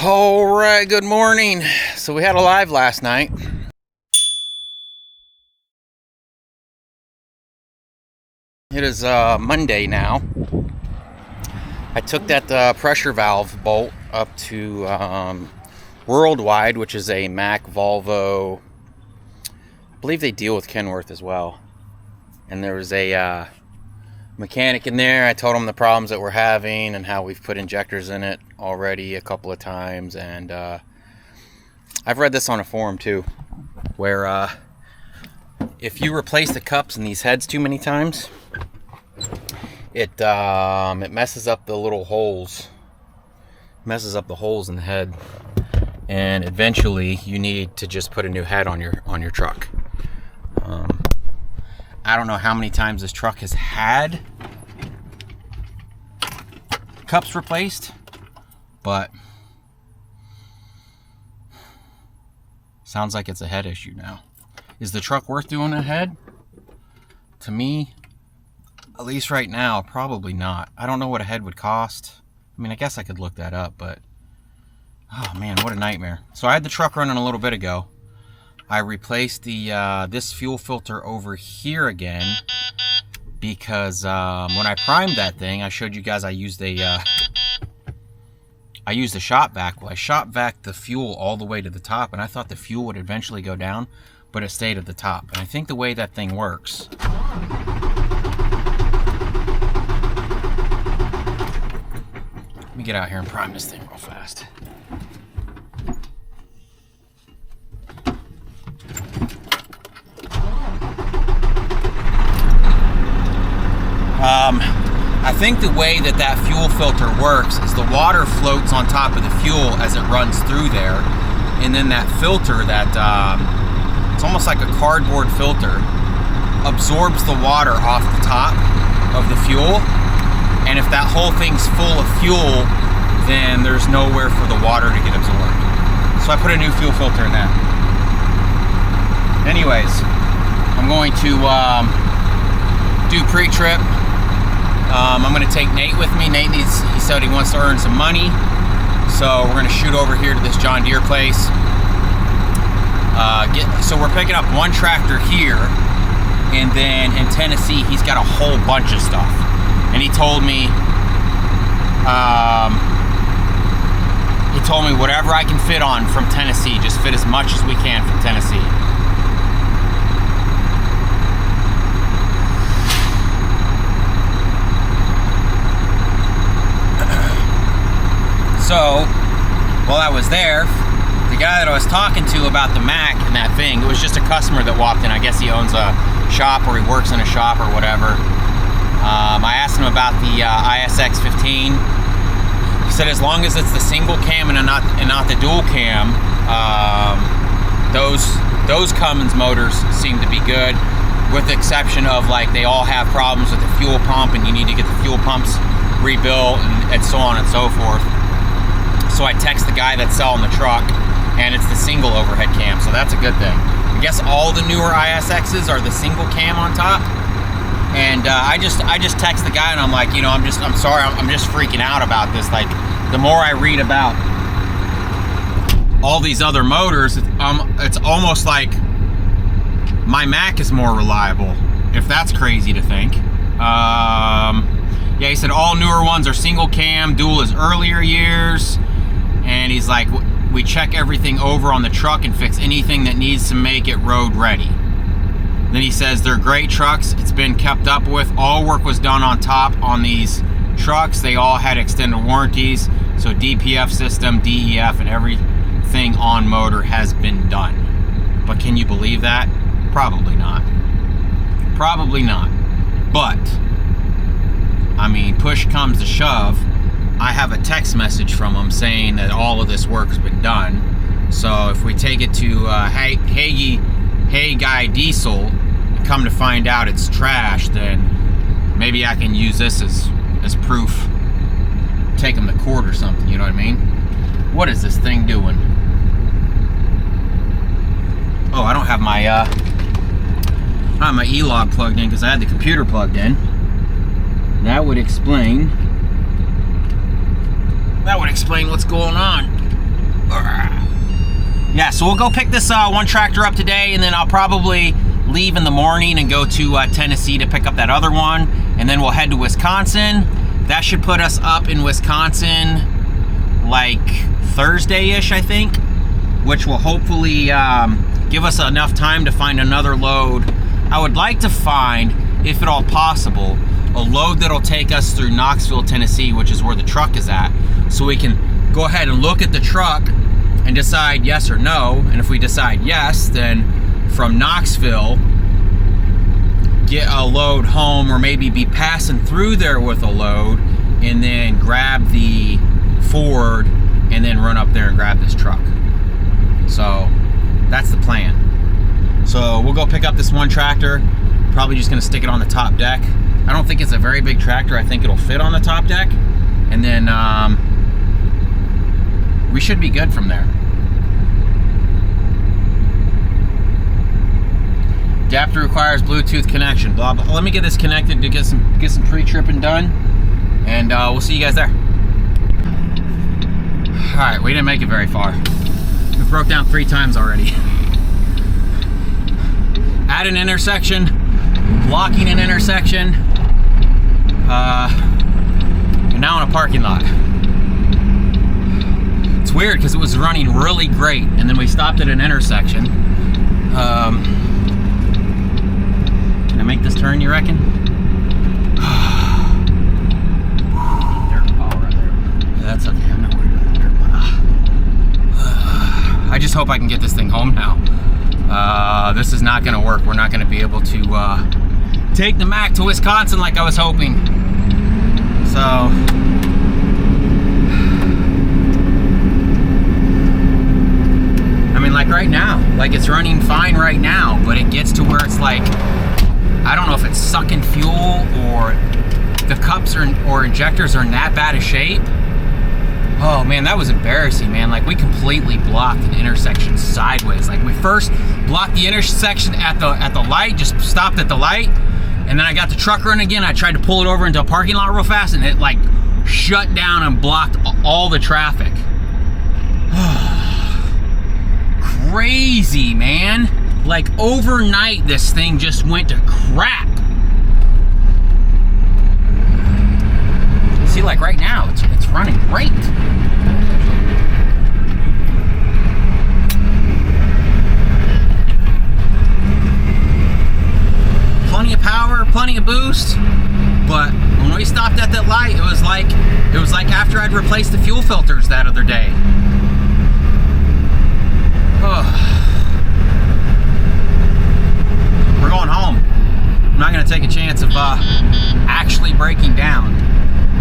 All right, good morning. So we had a live last night. It is Monday now. I took that pressure valve bolt up to Worldwide, which is a Mack, Volvo. I believe they deal with Kenworth as well. And there was a mechanic in there. I told him the problems that we're having and how we've put injectors in it already a couple of times. And I've read this on a forum too, where if you replace the cups in these heads too many times, it messes up the little holes, messes up the holes in the head, and eventually you need to just put a new head on your truck. I don't know how many times this truck has had cups replaced, but sounds like it's a head issue now. Is the truck worth doing a head? To me, at least right now, probably not. I don't know what a head would cost. I mean, I guess I could look that up, but oh man, what a nightmare. So I had the truck running a little bit ago. I replaced the this fuel filter over here again because when I primed that thing, I showed you guys I used a shop vac. Well, I shop vac the fuel all the way to the top, and I thought the fuel would eventually go down, but it stayed at the top. And I think the way that thing works, let me get out here and prime this thing real fast. I think the way that fuel filter works is the water floats on top of the fuel as it runs through there, and then that filter, it's almost like a cardboard filter, absorbs the water off the top of the fuel, and if that whole thing's full of fuel, then there's nowhere for the water to get absorbed. So I put a new fuel filter in that. Anyways, I'm going to do pre-trip. I'm going to take Nate with me. Nate he said he wants to earn some money, so we're going to shoot over here to this John Deere place. So we're picking up one tractor here, and then in Tennessee he's got a whole bunch of stuff. And he told me whatever I can fit on from Tennessee, just fit as much as we can from Tennessee. So, while I was there, the guy that I was talking to about the Mack and that thing, it was just a customer that walked in. I guess he owns a shop or he works in a shop or whatever. I asked him about the ISX15. He said as long as it's the single cam and not the dual cam, those Cummins motors seem to be good, with the exception of like they all have problems with the fuel pump and you need to get the fuel pumps rebuilt and so on and so forth. So I text the guy that's selling the truck, and it's the single overhead cam, so that's a good thing. I guess all the newer ISXs are the single cam on top. And I just text the guy and I'm like, I'm sorry, I'm just freaking out about this. Like, the more I read about all these other motors, it's almost like my Mack is more reliable, if that's crazy to think. Yeah, he said all newer ones are single cam, dual is earlier years. And he's like, we check everything over on the truck and fix anything that needs to make it road ready. Then he says they're great trucks. It's been kept up with. All work was done on top on these trucks. They all had extended warranties. So DPF system, DEF, and everything on motor has been done. But can you believe that? Probably not. Probably not. But, I mean, push comes to shove. I have a text message from him saying that all of this work's been done. So if we take it to Hey Guy Diesel, come to find out it's trash, then maybe I can use this as proof. Take him to court or something, you know what I mean? What is this thing doing? Oh, I don't have my E-log plugged in because I had the computer plugged in. That would explain what's going on. Yeah, so we'll go pick this one tractor up today, and then I'll probably leave in the morning and go to Tennessee to pick up that other one, and then we'll head to Wisconsin. That should put us up in Wisconsin like Thursday-ish, I think, which will hopefully give us enough time to find another load. I would like to find, if at all possible, a load that'll take us through Knoxville, Tennessee, which is where the truck is at, so we can go ahead and look at the truck and decide yes or no. And if we decide yes, then from Knoxville get a load home, or maybe be passing through there with a load, and then grab the Ford and then run up there and grab this truck. So that's the plan. So we'll go pick up this one tractor, probably just gonna stick it on the top deck. I don't think it's a very big tractor. I think it'll fit on the top deck, and then we should be good from there. Adapter requires Bluetooth connection, blah, blah. Let me get this connected to get some pre-tripping done, and we'll see you guys there. All right, we didn't make it very far. We broke down 3 times already. At an intersection, blocking an intersection, and now in a parking lot. It's weird because it was running really great, and then we stopped at an intersection. Can I make this turn, you reckon? Dirt pile right there. Yeah, that's okay, I'm not worried about the dirt pile. I just hope I can get this thing home now. This is not gonna work. We're not gonna be able to take the Mack to Wisconsin like I was hoping. So, I mean, like right now, like it's running fine right now, but it gets to where it's like, I don't know if it's sucking fuel or the cups or injectors are in that bad a shape. Oh man, that was embarrassing, man. Like we completely blocked an intersection sideways. Like we first blocked the intersection at the light, just stopped at the light, and then I got the truck running again. I tried to pull it over into a parking lot real fast, and it like shut down and blocked all the traffic. Crazy, man. Like overnight, this thing just went to crap. See, like right now, it's running great. Plenty of power, plenty of boost, but when we stopped at that light, it was like after I'd replaced the fuel filters that other day. We're going home. I'm not going to take a chance of actually breaking down,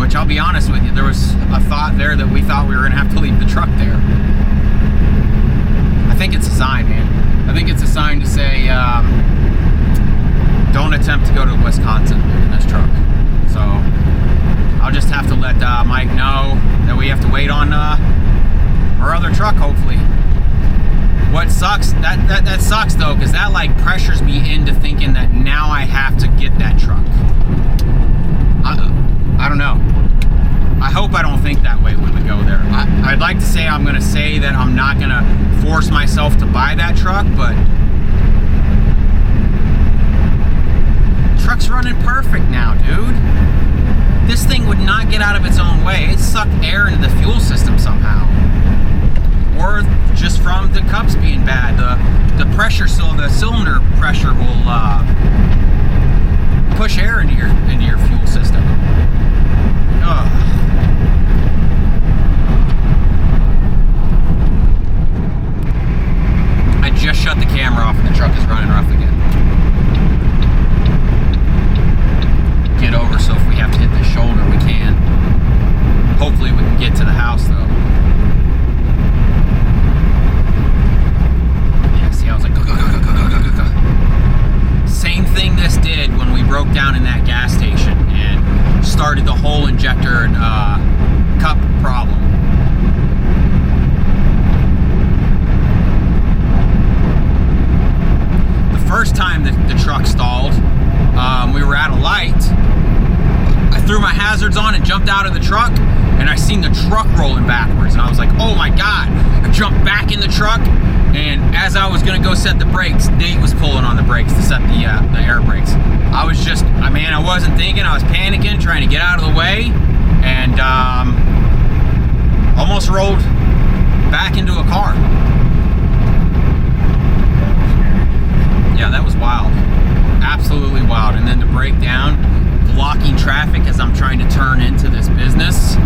which I'll be honest with you, there was a thought there that we thought we were going to have to leave the truck there. I think it's a sign, man. I think it's a sign to say, don't attempt to go to Wisconsin in this truck. So I'll just have to let Mike know that we have to wait on our other truck, hopefully. What sucks, that sucks though, because that like pressures me into thinking that now I have to get that truck. I don't know. I hope I don't think that way when we go there. I'd like to say I'm going to say that I'm not going to force myself to buy that truck, but truck's running perfect now, dude. This thing would not get out of its own way. It sucked air into the fuel system somehow. Or just from the cups being bad. The pressure, so the cylinder pressure will push air into your fuel system. Ugh. I just shut the camera off and the truck is running rough again. Get over, so if we have to hit the shoulder, we can. Hopefully we can get to the house though. Yeah, see, I was like, go, go, go, go, go, go, go, go. Same thing this did when we broke down in that gas station and started the whole injector and cup problem. The first time that the truck stalled, we were at a light. I threw my hazards on and jumped out of the truck, and I seen the truck rolling backwards, and I was like, oh my God. I jumped truck, and as I was gonna go set the brakes, Nate was pulling on the brakes to set the air brakes. I was just, man, I wasn't thinking, I was panicking, trying to get out of the way, and almost rolled back into a car. Yeah, that was wild. Absolutely wild. And then to break down, blocking traffic as I'm trying to turn into this business.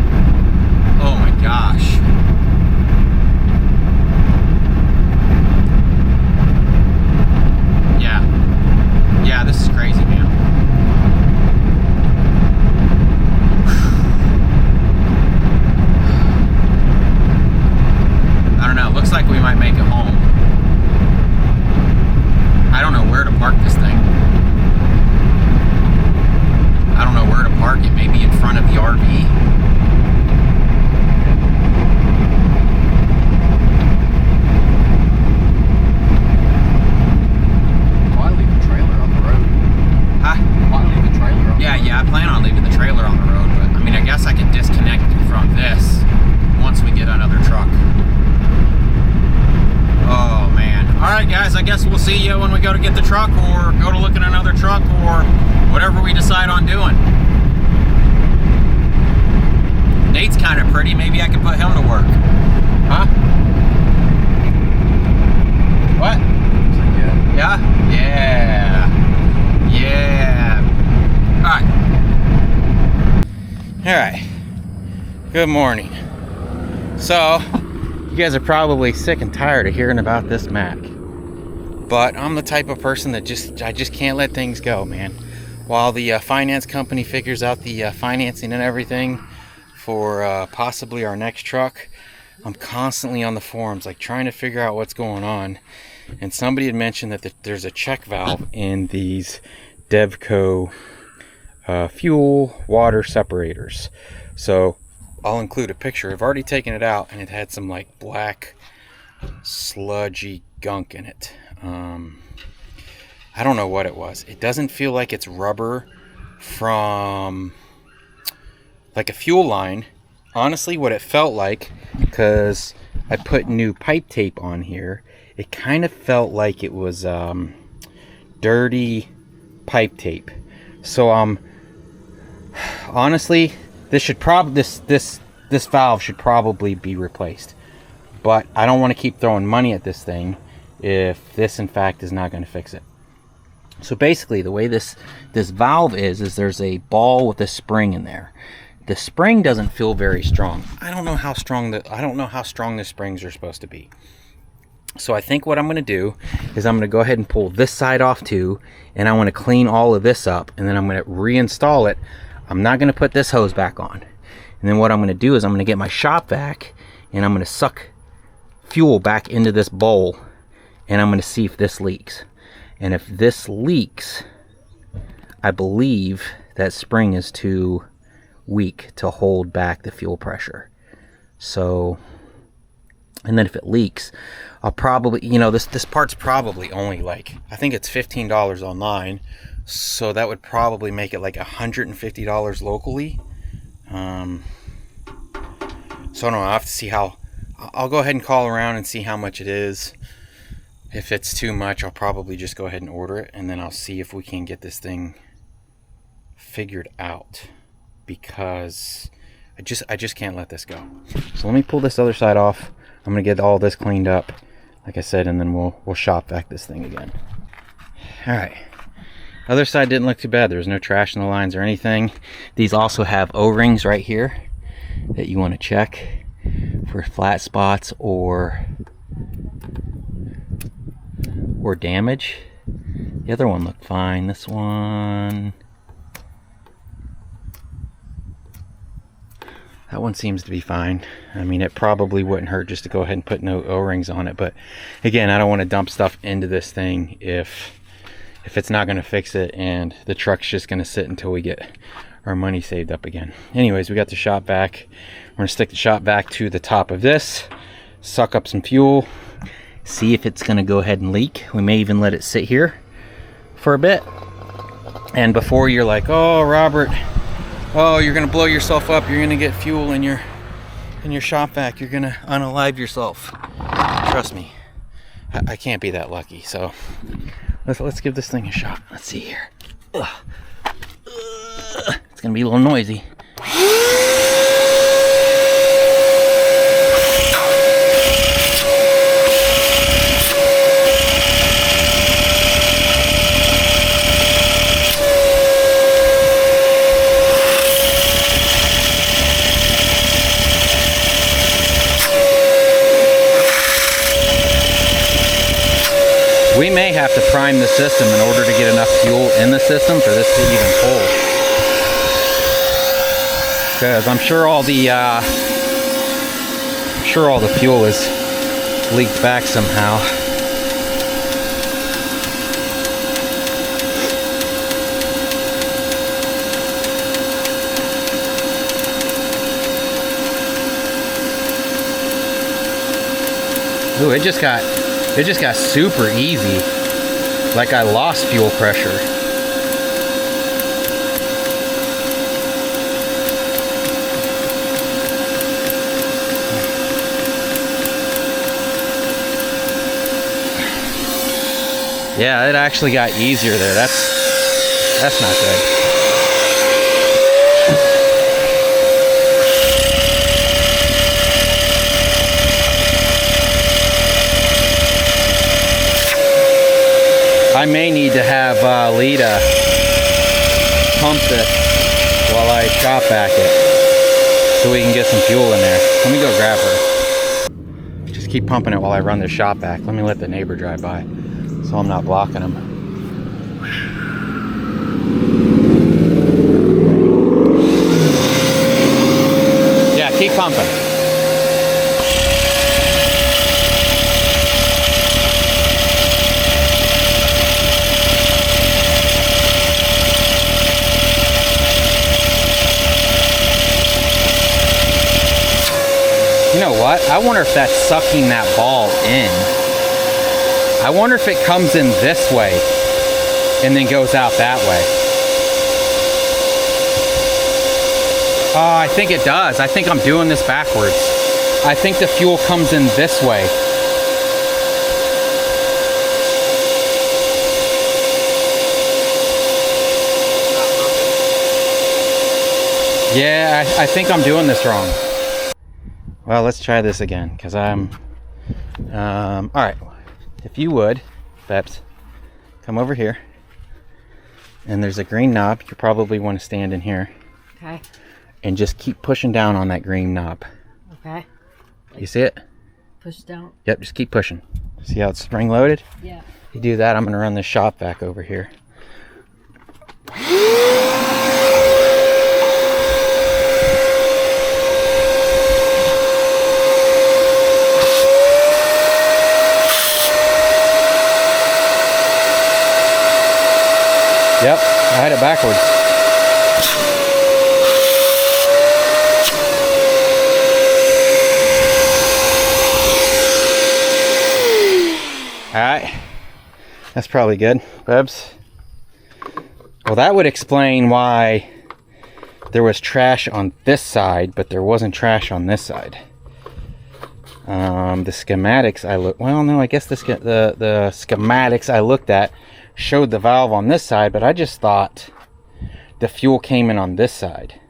Oh my gosh. Yeah, this is crazy, man. I don't know, looks like we might make it home. I don't know where to park this thing. I don't know where to park it, maybe in front of the RV. Yeah, I plan on leaving the trailer on the road, but I mean, I guess I could disconnect from this once we get another truck. Oh man. Alright guys, I guess we'll see you when we go to get the truck, or go to look at another truck, or whatever we decide on doing. Nate's kind of pretty, maybe I can put him to work. Huh? What? Yeah? Yeah. Yeah. Alright, good morning. So, you guys are probably sick and tired of hearing about this Mack, but I'm the type of person that I just can't let things go, man. While the finance company figures out the financing and everything for possibly our next truck, I'm constantly on the forums, like trying to figure out what's going on. And somebody had mentioned that there's a check valve in these Devco fuel water separators. So I'll include a picture. I've already taken it out, and it had some like black sludgy gunk in it. I don't know what it was. It doesn't feel like it's rubber from like a fuel line. Honestly, what it felt like, because I put new pipe tape on here, it kind of felt like it was dirty pipe tape. So honestly, this valve should probably be replaced. But I don't want to keep throwing money at this thing if this in fact is not going to fix it. So basically, the way this valve is there's a ball with a spring in there. The spring doesn't feel very strong. I don't know how strong the springs are supposed to be. So I think what I'm going to do is I'm going to go ahead and pull this side off too, and I want to clean all of this up, and then I'm going to reinstall it. I'm not going to put this hose back on. And then what I'm going to do is I'm going to get my shop vac, and I'm going to suck fuel back into this bowl, and I'm going to see if this leaks. And if this leaks, I believe that spring is too weak to hold back the fuel pressure. So, and then if it leaks, I'll probably, this part's probably only like, I think it's $15 online, so that would probably make it like $150 locally. So I don't know, I'll have to see I'll go ahead and call around and see how much it is. If it's too much, I'll probably just go ahead and order it, and then I'll see if we can get this thing figured out, because I just can't let this go. So let me pull this other side off. I'm gonna get all this cleaned up, like I said, and then we'll shop vac this thing again. All right, other side didn't look too bad. There was no trash in the lines or anything. These also have O-rings right here that you want to check for flat spots or damage. The other one looked fine. This one, that one seems to be fine. I mean, it probably wouldn't hurt just to go ahead and put no O-rings on it, but again, I don't want to dump stuff into this thing if it's not going to fix it, and the truck's just going to sit until we get our money saved up again. Anyways, we got the shop vac. We're going to stick the shop vac to the top of this, suck up some fuel, see if it's going to go ahead and leak. We may even let it sit here for a bit. And before you're like, oh, Robert, oh, you're going to blow yourself up, you're going to get fuel in your shop vac, you're going to unalive yourself. trust me, I can't be that lucky. So let's give this thing a shot. Let's see here. It's gonna be a little noisy. We may have to prime the system in order to get enough fuel in the system for this to even pull. Because I'm sure all the fuel is leaked back somehow. Ooh, it just got super easy. Like I lost fuel pressure. Yeah, it actually got easier there. That's not good. I may need to have Lita pump this while I shop vac it so we can get some fuel in there. Let me go grab her. Just keep pumping it while I run the shop vac. Let me let the neighbor drive by so I'm not blocking him. Yeah, keep pumping. You know what? I wonder if that's sucking that ball in. I wonder if it comes in this way and then goes out that way. I think it does. I think I'm doing this backwards. I think the fuel comes in this way. Yeah, I think I'm doing this wrong. Well, let's try this again, because I'm... Alright, if you would, Peps, come over here. And there's a green knob. You probably want to stand in here. Okay. And just keep pushing down on that green knob. Okay. You see it? Push down. Yep, just keep pushing. See how it's spring loaded? Yeah. You do that, I'm going to run this shop vac over here. Yep, I had it backwards. Alright, that's probably good. Bubs. Well, that would explain why there was trash on this side, but there wasn't trash on this side. The schematics I looked, well, no, I guess the schematics I looked at showed the valve on this side, but I just thought the fuel came in on this side.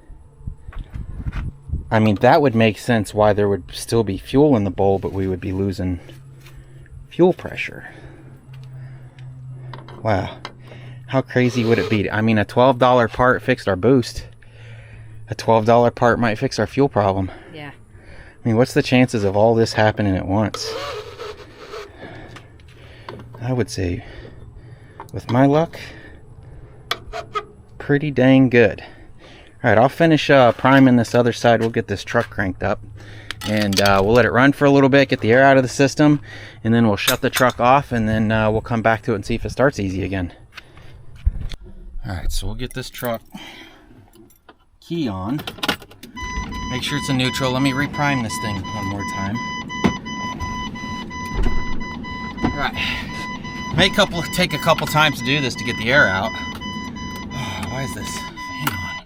I mean, that would make sense why there would still be fuel in the bowl, but we would be losing fuel pressure. Wow, how crazy would it be? I mean, a $12 part fixed our boost. A $12 part might fix our fuel problem. Yeah. I mean, what's the chances of all this happening at once? I would say, with my luck, pretty dang good. Alright, I'll finish priming this other side. We'll get this truck cranked up. And we'll let it run for a little bit, get the air out of the system. And then we'll shut the truck off, and then we'll come back to it and see if it starts easy again. Alright, so we'll get this truck key on. Make sure it's in neutral. Let me reprime this thing one more time. Alright. Take a couple times to do this to get the air out. Oh, why is this fan on?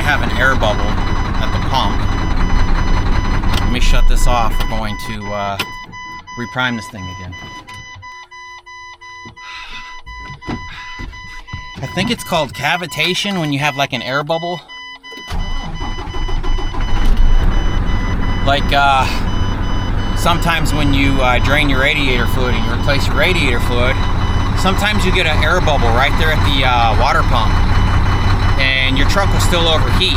might have an air bubble at the pump. Let me shut this off. We're going to reprime this thing again. I think it's called cavitation when you have like an air bubble. Like sometimes when you drain your radiator fluid and you replace your radiator fluid, sometimes you get an air bubble right there at the water pump and your truck will still overheat.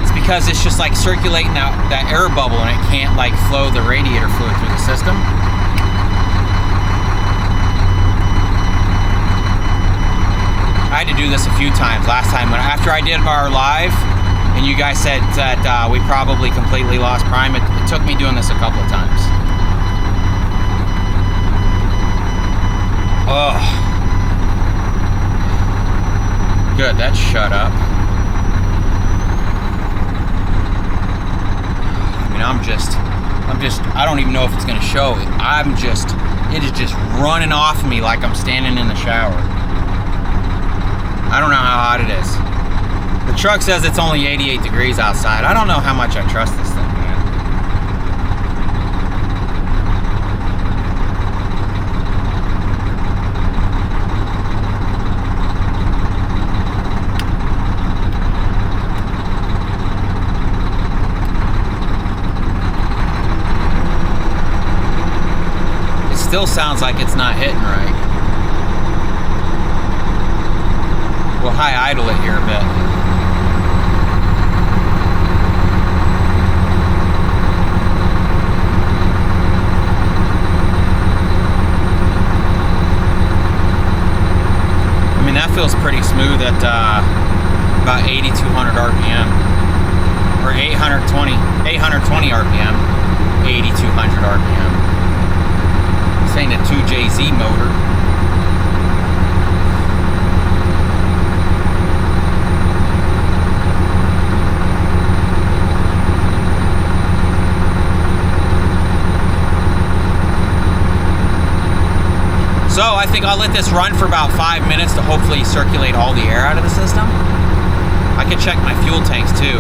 It's because it's just like circulating that air bubble and it can't like flow the radiator fluid through the system. I had to do this a few times. Last time, after I did our live, and you guys said that we probably completely lost prime, it took me doing this a couple of times. Oh, good. That shut up. I mean, I don't even know if it's gonna show. It is just running off me like I'm standing in the shower. I don't know how hot it is. The truck says it's only 88 degrees outside. I don't know how much I trust this thing, man. It still sounds like it's not hitting right. We'll high idle it here a bit. I mean, that feels pretty smooth at about 8,200 RPM or 820 RPM, 8,200 RPM. This ain't a 2JZ motor. So I think I'll let this run for about 5 minutes to hopefully circulate all the air out of the system. I can check my fuel tanks too.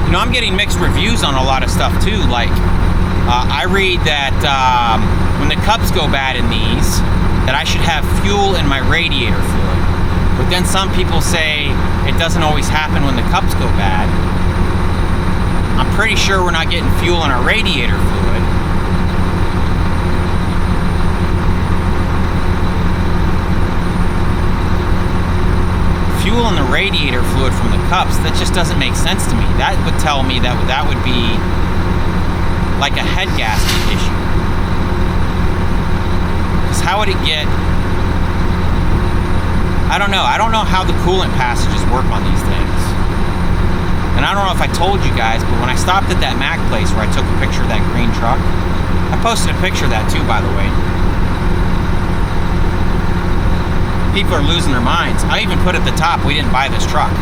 You know, I'm getting mixed reviews on a lot of stuff too. Like, I read that when the cups go bad in these, that I should have fuel in my radiator fluid. But then some people say it doesn't always happen when the cups go bad. I'm pretty sure we're not getting fuel in our radiator fluid. Fuel in the radiator fluid from the cups, that just doesn't make sense to me. That would tell me that would be like a head gasket issue. Because how would it get... I don't know how the coolant passages work on these things. And I don't know if I told you guys, but when I stopped at that Mack place where I took a picture of that green truck, I posted a picture of that too, by the way. People are losing their minds. I even put at the top, we didn't buy this truck.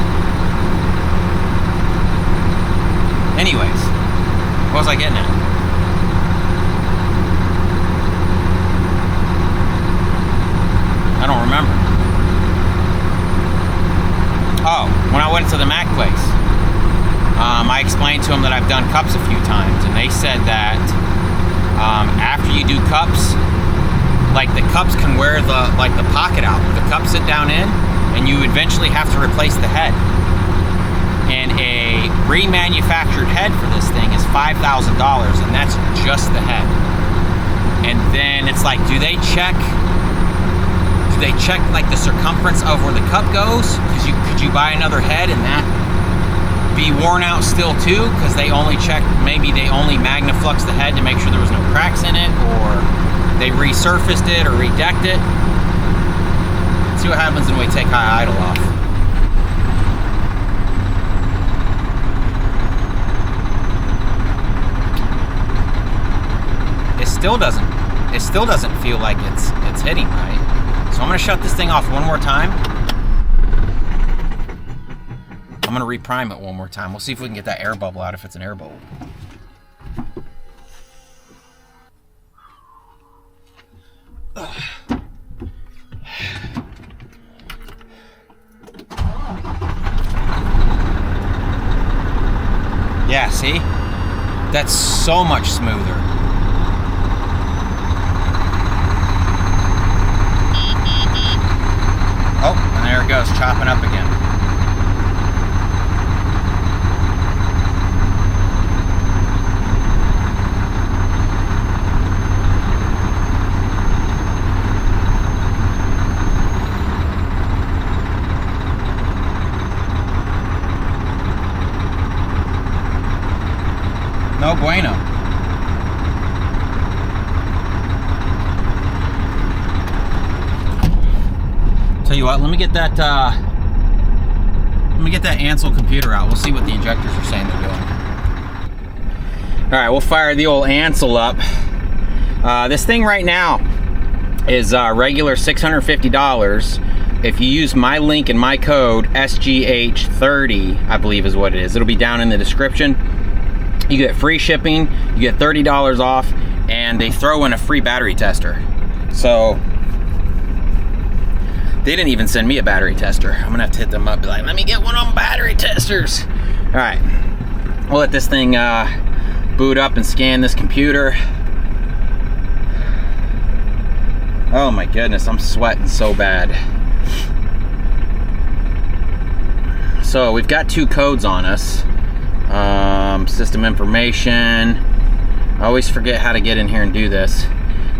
Anyways, what was I getting at? I don't remember. Oh, when I went to the Mack place. I explained to them that I've done cups a few times, and they said that after you do cups, like the cups can wear the pocket out where the cups sit down in, and you eventually have to replace the head. And a remanufactured head for this thing is $5,000, and that's just the head. And then it's like, do they check like the circumference of where the cup goes? Because could you buy another head and that be worn out still too, because they only magnaflux the head to make sure there was no cracks in it, or they resurfaced it or redecked it. Let's see what happens when we take high idle off. It still doesn't feel like it's hitting right. So I'm gonna shut this thing off one more time. I'm going to reprime it one more time. We'll see if we can get that air bubble out, if it's an air bubble. see? That's so much smoother. Oh, and there it goes, chopping up again. No bueno. Tell you what, let me get that Ansel computer out. We'll see what the injectors are saying they're doing. All right, we'll fire the old Ansel up. This thing right now is regular $650. If you use my link and my code SGH30, I believe is what it is. It'll be down in the description. You get free shipping, you get $30 off, and they throw in a free battery tester. So they didn't even send me a battery tester. I'm gonna have to hit them up and be like, let me get one of them battery testers. All right, we'll let this thing boot up and scan this computer. Oh my goodness, I'm sweating so bad. So we've got 2 codes on us. System information. I always forget how to get in here and do this.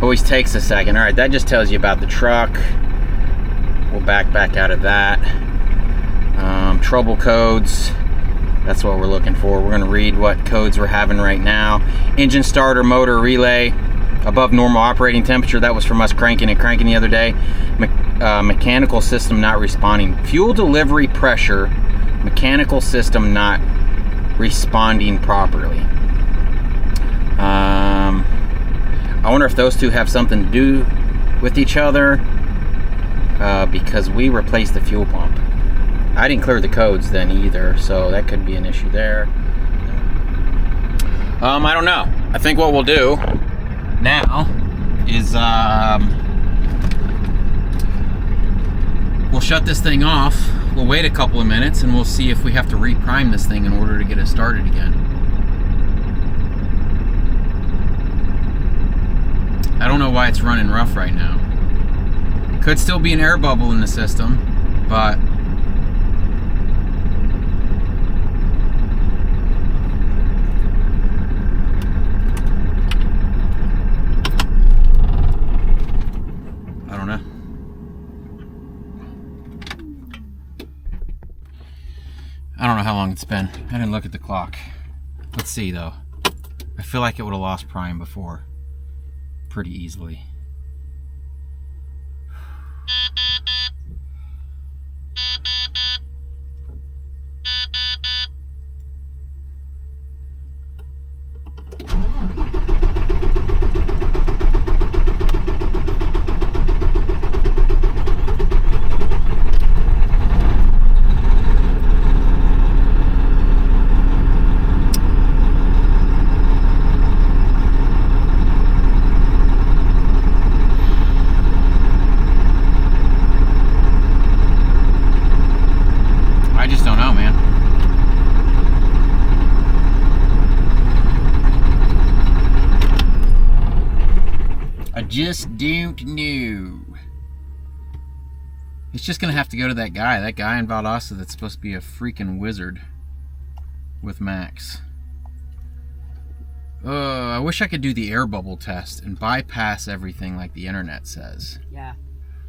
Always takes a second. All right, that just tells you about the truck. We'll back out of that. Trouble codes. That's what we're looking for. We're going to read what codes we're having right now. Engine starter, motor, relay, above normal operating temperature. That was from us cranking the other day. Mechanical system not responding. Fuel delivery pressure. Mechanical system not responding properly. I wonder if those two have something to do with each other, because we replaced the fuel pump. I didn't clear the codes then either, so that could be an issue there. I don't know. I think what we'll do now is we'll shut this thing off. We'll wait a couple of minutes and we'll see if we have to reprime this thing in order to get it started again. I don't know why it's running rough right now. Could still be an air bubble in the system, but I don't know. I don't know how long it's been. I didn't look at the clock. Let's see though. I feel like it would have lost prime before pretty easily. Just don't know. It's just gonna have to go to that guy in Valdosta that's supposed to be a freaking wizard with Max. I wish I could do the air bubble test and bypass everything like the internet says. Yeah.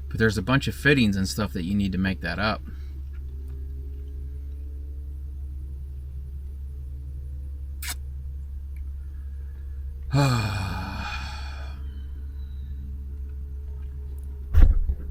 But there's a bunch of fittings and stuff that you need to make that up.